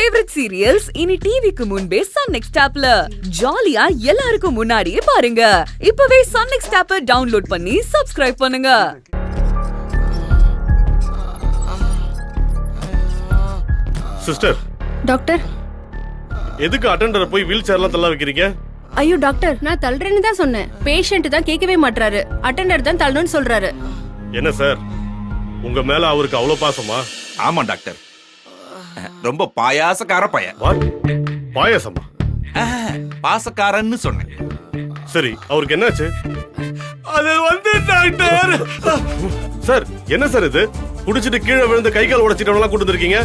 Favourite serials இனி டிவிக்கு முன்பே சன் நெக்ஸ்ட் ஆப்ல ஜாலியா எல்லாருக்கும் முன்னாடியே பாருங்க. இப்பவே சன் நெக்ஸ்ட் ஆப்பை டவுன்லோட் பண்ணி சப்ஸ்கிரைப் பண்ணுங்க. சிஸ்டர். டாக்டர். எதுக்கு அட்டெண்டரை போய் வீல் சேர்லாம் தள்ள வைக்கிறீங்க? ஐயோ டாக்டர், நான் தள்ளுறேன்னு தான் சொன்னேன். பேஷண்ட் தான் கேட்கவே மாட்டாரு. அட்டெண்டர் தான் தள்ளணும்னு சொல்றாரு. என்ன சார், உங்க மேல அவருக்கு அவ்வளவு பாசமா? ஆமா டாக்டர், ரொம்ப பாயாசக்கார பையன். பாயாசமா? பாசக்காரன்னு சொன்னேன். சரி, அவருக்கு என்னாச்சு? அது வந்து டாக்டர். சார், என்ன சார் இது? குடிச்சிட்டு கீழே விழுந்து கை கால் உடைச்சிட்டவங்க கூட்டு வந்திருக்கீங்க?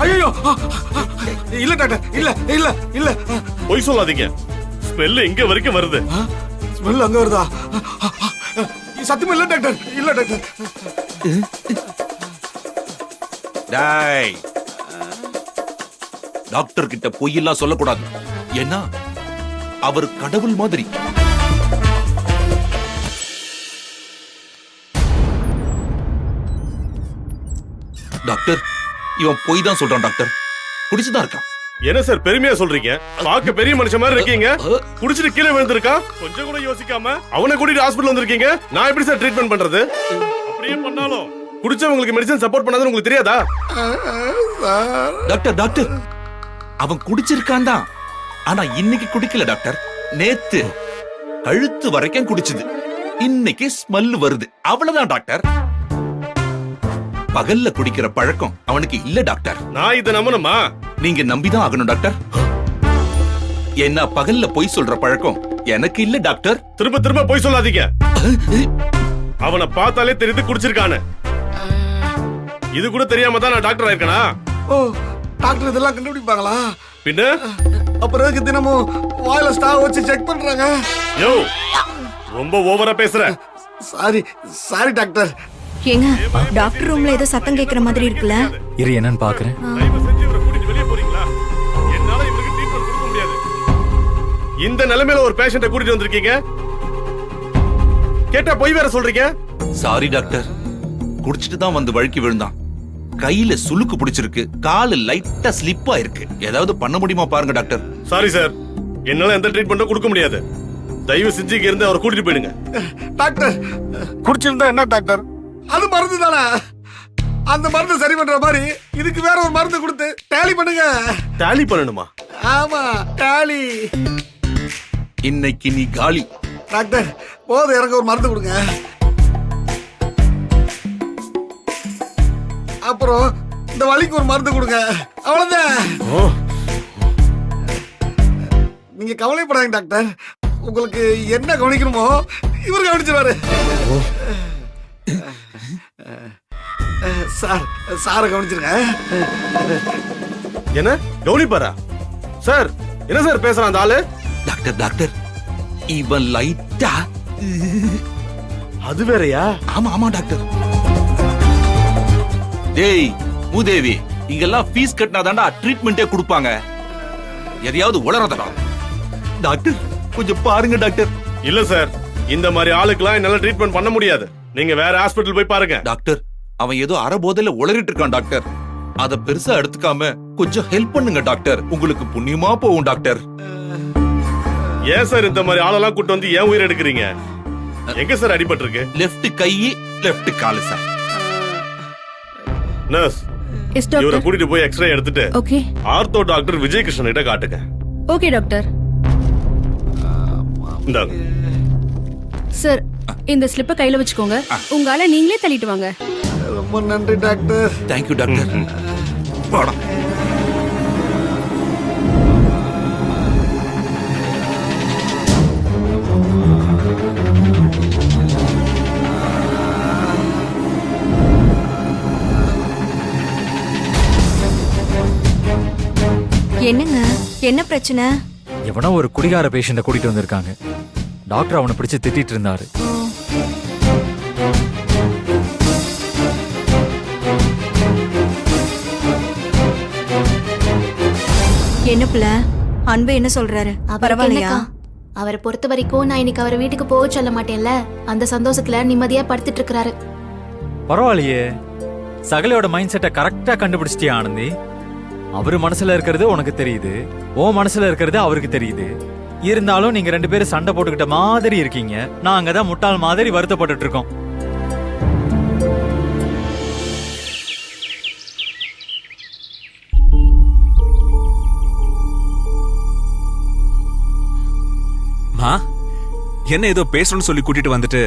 ஐயோ இல்ல டாக்டர், இல்ல இல்ல இல்ல. பொய் சொல்லாதீங்க. ஸ்மெல் இங்க வரைக்கும் வருது. ஸ்மெல் அங்க வருதா? சத்தியமா இல்ல டாக்டர், இல்ல டாக்டர். டேய், டாக்டர் கிட்ட பொய் எல்லாம் சொல்லக்கூடாது. ஏன்னா அவர் கடவுள் மாதிரி. டாக்டர், இவன் பொய் தான் சொல்றான் டாக்டர். குடிச்சுதான் இருக்கான். என்ன சார் பெருமையா சொல்றீங்க? பார்க்க பெரிய மனுஷன் மாதிரி இருக்கீங்க. குடிச்சிட்டு கீழே விழுந்திருக்கா, கொஞ்சம் கூட யோசிக்காம அவனை கூட்டிட்டு ஹாஸ்பிடல் வந்திருக்கீங்க. நான் எப்படி சார் ட்ரீட்மெண்ட் பண்றது? அப்படியே பண்ணாலும் குடிச்சவங்களுக்கு மெடிசன் சப்போர்ட் பண்ணாதுன்னு உங்களுக்கு தெரியாதா? டாக்டர் டாக்டர், அவன் குடிச்சிருக்கான் தான். ஆனா இன்னைக்கு குடிக்கல டாக்டர். நேத்து கழுத்து வரைக்கும் குடிச்சது. இன்னைக்கு ஸ்மெல் வருது. அவ்வளவுதான் டாக்டர். பகல்ல குடிக்கிற பழக்கம் அவனுக்கு இல்ல டாக்டர். நான் இதை நம்பணுமா? நீங்க நம்பிதான் ஆகணும் டாக்டர். என்ன பகல்ல பொய் சொல்ற பழக்கம் எனக்கு இல்ல டாக்டர். திரும்ப திரும்ப பொய் சொல்லாதீங்க. அவனை பார்த்தாலே தெரியுது குடிச்சிருக்கானு. இது கூட தெரியாம தான் நான் டாக்டர் ஆயிருக்கனா? ஓ, டாக்டர் இதெல்லாம் கண்டுபிடிப்பாங்களா? பின்ன அப்புறம் எதுக்கு தினமும் வாயில ஸ்டார் வச்சு செக் பண்றாங்க? யோ, ரொம்ப ஓவரா பேசுற. Sorry sorry doctor. ஏங்க, டாக்டர் ரூம்ல ஏதோ சத்தம் கேக்குற மாதிரி இருக்குல்ல? இரு, என்னன்னு பாக்குறேன். தயவு செஞ்சு இவரை கூட்டிட்டு வெளியே போறீங்களா? என்னால இவருக்கு ட்ரீட்மெண்ட் கொடுக்க முடியாது. இந்த நிலைமையில ஒரு பேஷண்ட கூட்டிட்டு வந்திருக்கீங்க. கேட்டா பொய் வேற சொல்றீங்க. சாரி டாக்டர், குடிச்சிட்டு தான் வந்து வழுக்கி விழுந்தான். கையில சுளுக்கு பிடிச்சிருக்கு, காலு லைட்டா ஸ்லிப் ஆயிருக்கு. ஏதாவது பண்ண முடியுமா பாருங்க டாக்டர். சாரி சார், என்னால எந்த ட்ரீட்மெண்ட்டும் கொடுக்க முடியாது. தயவு செஞ்சு இங்க இருந்து அவரை கூட்டிட்டு போயிடுங்க. டாக்டர், குடிச்சிருந்தா என்ன டாக்டர்? அது மருந்து தானே. அந்த மருந்து சரி பண்ற மாதிரி இதுக்கு வேற ஒரு மருந்து கொடுத்து டேலி பண்ணுங்க. டேலி பண்ணணுமா? ஆமா, டேலி. இன்னைக்கு நீ காலி. டாக்டர், போதும், எனக்கு ஒரு மருந்து கொடுங்க. அப்புறம் இந்த வலிக்கு ஒரு மருந்து கொடுங்க. அவ்வளவுதான். நீங்க கவலைப்படாதீங்க டாக்டர். உங்களுக்கு என்ன கவனிக்கணுமோ இவர் கவனிச்சிருவாரு. சார், சாரை கவனிச்சிருங்க. என்ன கவனிப்பாரா? சார், என்ன சார் பேசுறான் அந்த ஆளு? டாக்டர் டாக்டர், இவன் லைட்டா. அது வேறயா? ஆமா ஆமா டாக்டர். டேய் மூதேவி, இங்கெல்லாம் ஃபீஸ் கட்டினாதான்டா ட்ரீட்மெண்டே கொடுப்பாங்க. எதையாவது உளறதடா. டாக்டர், கொஞ்சம் பாருங்க டாக்டர். இல்ல சார், இந்த மாதிரி ஆளுக்கெல்லாம் என்னால ட்ரீட்மெண்ட் பண்ண முடியாது. நீங்க வேற ஹாஸ்பிடல் போய் பாருங்க. டாக்டர், அவன் ஏதோ அறபோதையில உளறிட்டு இருக்கான் டாக்டர். அத பெருசா எடுத்துக்காம கொஞ்சம் ஹெல்ப் பண்ணுங்க டாக்டர். உங்களுக்கு புண்ணியமா போகும் டாக்டர். ஏன் சார் இந்த மாதிரி ஆளெல்லாம் கூட்டு வந்து ஏன் உயிர் எடுக்கிறீங்க? எங்க சார் அடிபட்டு இருக்கு? லெஃப்ட் கை, லெஃப்ட் காலு சார். நர்ஸ், எஸ் இவரை டாக்டர். கூட்டிட்டு போய் எக்ஸ்ரே எடுத்துட்டு okay. Ortho doctor Vijay Krishnan கிட்ட காட்டுங்க. Okay doctor. இந்தாங்க. சார், இந்த ஸ்லிப்பை கையில வச்சுக்கோங்க. உங்களால நீங்களே தள்ளிட்டு வாங்க. ரொம்ப நன்றி டாக்டர். Thank you doctor. வாடா. என்னங்க, என்ன பிரச்சனை? எவனோ ஒரு குடிகார பேஷண்ட கூட்டிட்டு வந்திருக்காங்க. டாக்டர் அவனை பிடிச்சு திட்டிட்டு இருந்தாரு. என்ன பிள்ள, அன்பு என்ன சொல்றாரு? பரவாயில்லையா? அவரை பொறுத்த வரைக்கும் நான் இன்னைக்கு அவரை வீட்டுக்கு போக சொல்ல மாட்டேன்ல, அந்த சந்தோஷத்துல நிம்மதியா படுத்துட்டு இருக்காரு. பரவாயில்லையே, சகலையோட மைண்ட் செட்டை கரெக்டா கண்டுபிடிச்சிட்டியா ஆனந்தி? அவரு மனசுல இருக்கிறது உனக்கு தெரியுது, ஓ மனசுல இருக்கிறது அவருக்கு தெரியுது. இருந்தாலும் நீங்க 2 பேரும் சண்டை போட்டுக்கிட்ட மாதிரி இருக்கீங்க. நாங்க தான் முட்டாள் மாதிரி வருத்தப்பட்டுட்டு இருக்கோம். மா, என்ன ஏதோ பேசணும்னு சொல்லி கூட்டிட்டு வந்துட்டு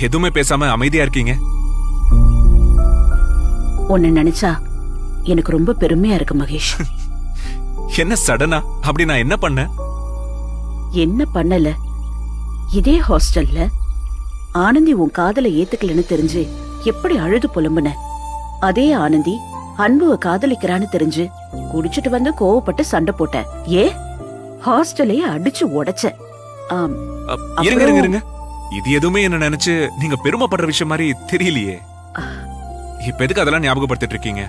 எதுவுமே பேசாம அமைதியா இருக்கீங்க? உன்னை நினைச்சா எனக்கு ரொம்ப பெருமையா இருக்கு மகேஷ். என்ன சடனா? அப்படி நான் என்ன பண்ணேன்? என்ன பண்ணல, இதே ஹாஸ்டல்ல ஆனந்தி உன் காதலை ஏத்துக்கலன்னு தெரிஞ்சு எப்படி அழுது புலம்புன, அதே ஆனந்தி அன்புவ காதலிக்கிறான்னு தெரிஞ்சு குடிச்சிட்டு வந்து கோவப்பட்டு சண்டை போட்ட, ஏ ஹாஸ்டலையே அடிச்சு உடைச்ச. இருங்க இருங்க இருங்க, இது எதுவுமே என்ன நினைச்சு நீங்க பெருமைப்படுற விஷயம் மாதிரி தெரியலையே. இப்ப எதுக்கு அதெல்லாம் ஞாபகப்படுத்திட்டு இருக்கீங்க?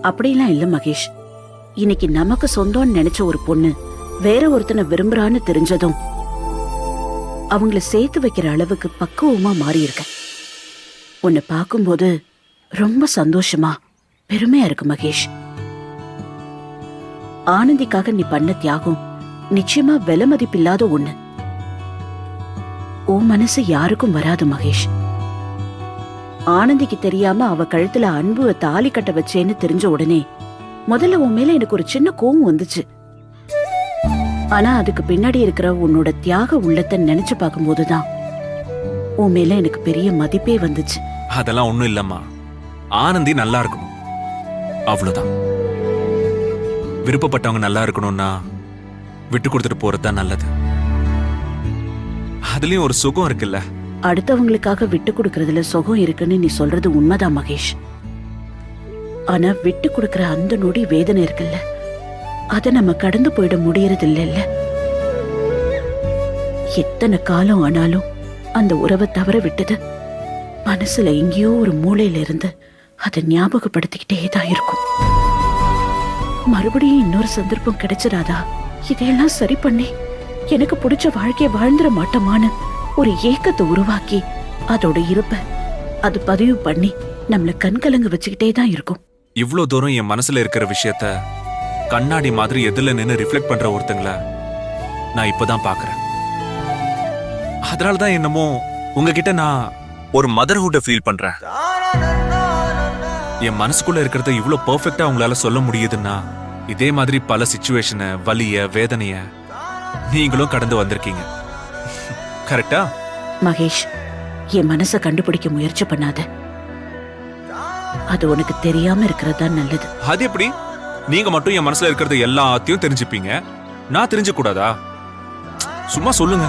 அப்படிலாம் இல்ல மகேஷ். இன்னைக்கு நமக்கு சொந்தம்னு நினைச்ச ஒரு பொண்ணு வேற ஒருத்தனை விரும்புறான்னு தெரிஞ்சதும் அவங்கள சேர்த்து வைக்கிற அளவுக்கு பக்குவமா மாறி இருக்க. உன்னை பார்க்கும்போது ரொம்ப சந்தோஷமா பெருமையா இருக்கு மகேஷ். ஆனந்திக்காக நீ பண்ண தியாகம் நிச்சயமா விலை மதிப்பில்லாத ஒண்ணு. உன் மனசு யாருக்கும் வராது மகேஷ். ஆனந்திக்கு தெரியாம அவ கழுத்துல அன்புவ தாலி கட்ட வச்சேன்னு தெரிஞ்ச உடனே முதல்ல உன் மேல எனக்கு ஒரு சின்ன கோவம் வந்துச்சு. ஆனா அதுக்கு பின்னாடி இருக்கிற உன்னோட தியாக உள்ளத்தை நினைச்சு பார்க்கும்போதுதான் உன் மேல எனக்கு பெரிய மதிப்பே வந்துச்சு. அதெல்லாம் ஒண்ணும் இல்லம்மா, ஆனந்தி நல்லா இருக்கணும், அவ்வளவுதான். விருப்பப்பட்டவங்க நல்லா இருக்கணும்னா விட்டு கொடுத்துட்டு போறதுதான் நல்லது. அதுலயும் ஒரு சுகம் இருக்குல்ல. அடுத்தவங்களுக்காக விட்டு கொடுக்கறதுல சுகம் இருக்குன்னு நீ சொல்றது உண்மைதான் மகேஷ். ஆனா விட்டு கொடுக்கற அந்த நொடி வேதனை இருக்குல்ல, அத நம்ம கடந்து போயிட முடியறது இல்ல. எத்தனை காலம் ஆனாலும் அந்த உறவை தவற விட்டது மனசுல எங்கேயோ ஒரு மூலையில இருந்து அதை ஞாபகப்படுத்திக்கிட்டே தான் இருக்கும். மறுபடியும் இன்னொரு சந்தர்ப்பம் கிடைச்சிடாதா இதையெல்லாம் சரி பண்ணி எனக்கு பிடிச்ச வாழ்க்கைய வாழ்ந்துட மாட்டோமான்னு ஒரு ஏக்கத்தை உருவாக்கி அதோட இருப்ப அது பதிவு பண்ணி நம்மள கண்கலங்க வச்சுக்கிட்டே தான் இருக்கும். இவ்ளோ தூரம் என் மனசுல இருக்கிற விஷயத்த கண்ணாடி மாதிரி எதிரில நின்னு ரிஃப்ளெக்ட் பண்ற ஒருத்தங்கள நான் இப்பதான் பாக்குறேன். அதனாலதான் என்னமோ உங்ககிட்ட நான் ஒரு மதர்ஹுட்ட ஃபீல் பண்றேன். என் மனசுக்குள்ள இருக்கிறத இவ்ளோ பெர்ஃபெக்ட்டா உங்களால சொல்ல முடியுதுன்னா இதே மாதிரி பல சிச்சுவேஷனை, வலிய, வேதனைய நீங்களும் கடந்து வந்திருக்கீங்க. கரெக்டா மகேஷ்? என் மனசை கண்டுபிடிக்க முயற்சி பண்ணாத, அது உனக்கு தெரியாம இருக்கிறதா நல்லது. அது எப்படி? நீங்க மட்டும் என் மனசுல இருக்கிறது எல்லாத்தையும் தெரிஞ்சுப்பீங்க, நான் தெரிஞ்ச கூடாதா? சும்மா சொல்லுங்க.